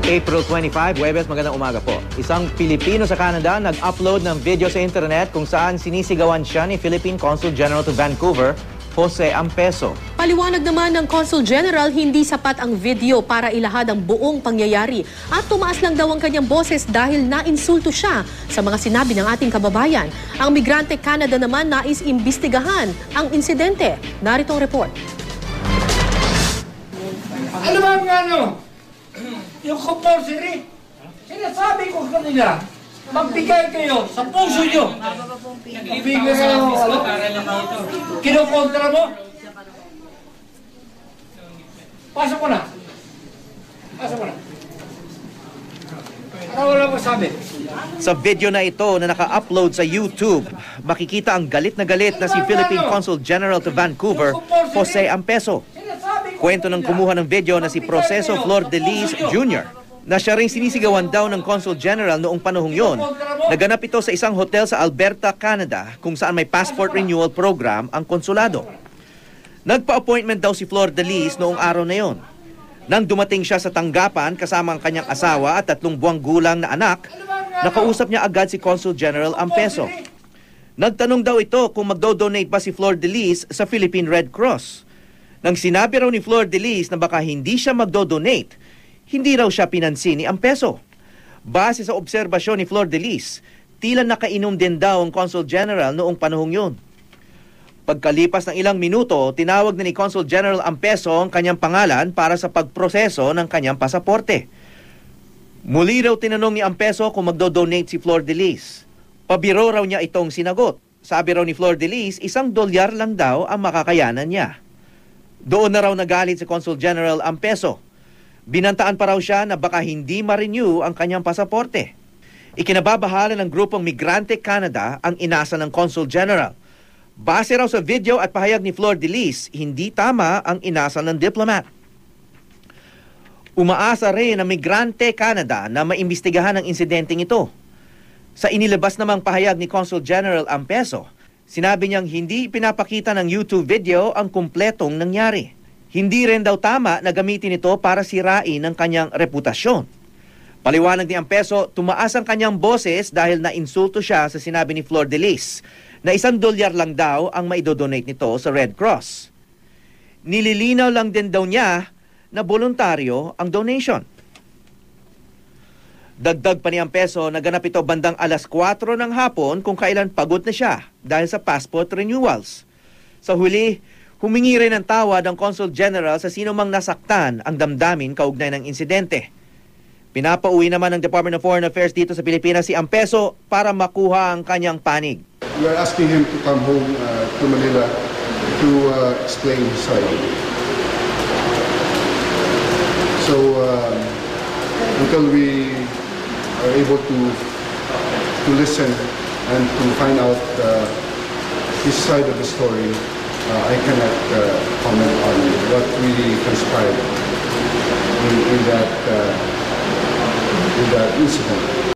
April 25, Huwebes, magandang umaga po. Isang Pilipino sa Canada nag-upload ng video sa internet kung saan sinisigawan siya ni Philippine Consul General to Vancouver, Jose Ampeso. Paliwanag naman ng Consul General, hindi sapat ang video para ilahad ang buong pangyayari. At tumaas lang daw ang kanyang boses dahil nainsulto siya sa mga sinabi ng ating kababayan. Ang Migrante Canada naman nais imbestigahan ang insidente. Narito ang report. Ano ba ang ano? Yung compulsory, sinasabi ko kanila, magbigay kayo sa puso nyo. Magbigay kayo, kinukontra mo? Pasok mo na. Pasok mo na. Ano wala masabi? Sa video na ito na naka-upload sa YouTube, makikita ang galit na si Philippine Consul General to Vancouver, Jose Ampeso. Kwento ng kumuha ng video na si Proceso Flor de Lis Jr. na siya rin sinisigawan daw ng Consul General noong panahong yon. Naganap ito sa isang hotel sa Alberta, Canada, kung saan may passport renewal program ang konsulado. Nagpa-appointment daw si Flor de Lis noong araw na yon. Nang dumating siya sa tanggapan kasama ang kanyang asawa at 3 buwang gulang na anak, nakausap niya agad si Consul General Ampeso. Nagtanong daw ito kung magdo-donate ba si Flor de Lis sa Philippine Red Cross. Nang sinabi raw ni Flor de Lis na baka hindi siya magdo-donate, hindi raw siya pinansin ni Ampeso. Base sa obserbasyon ni Flor de Lis, tila nakainom din daw ang Consul General noong panahong yun. Pagkalipas ng ilang minuto, tinawag na ni Consul General Ampeso ang kanyang pangalan para sa pagproseso ng kanyang pasaporte. Muli raw tinanong ni Ampeso kung magdo-donate si Flor de Lis. Pabiro raw niya itong sinagot. Sabi raw ni Flor de Lis, $1 lang daw ang makakayanan niya. Doon na raw nagalit si Consul General Ampeso. Binantaan pa raw siya na baka hindi ma-renew ang kanyang pasaporte. Ikinababahala ng grupong Migrante Canada ang inasa ng Consul General. Base raw sa video at pahayag ni Flor de Lis, hindi tama ang inasa ng diplomat. Umaasa rin ang Migrante Canada na maimbestigahan ang insidenteng ito. Sa inilabas namang pahayag ni Consul General Ampeso, sinabi niyang hindi pinapakita ng YouTube video ang kumpletong nangyari. Hindi rin daw tama na gamitin ito para sirain ang kanyang reputasyon. Paliwanag ni Ampeso, tumaas ang kanyang boses dahil na-insulto siya sa sinabi ni Flor de Lis na $1 lang daw ang maidodonate nito sa Red Cross. Nililinaw lang din daw niya na voluntaryo ang donation. Dagdag pa ni Ampeso, naganap ito bandang 4:00 ng hapon kung kailan pagod na siya dahil sa passport renewals. Sa huli, humingi rin ng tawad ang Consul General sa sino mang nasaktan ang damdamin kaugnay ng insidente. Pinapauwi naman ng Department of Foreign Affairs dito sa Pilipinas si Ampeso para makuha ang kanyang panig. We are asking him to come home to Manila to explain his side. So until we are able to listen and to find out his side of the story, I cannot comment on what really transpired in that incident.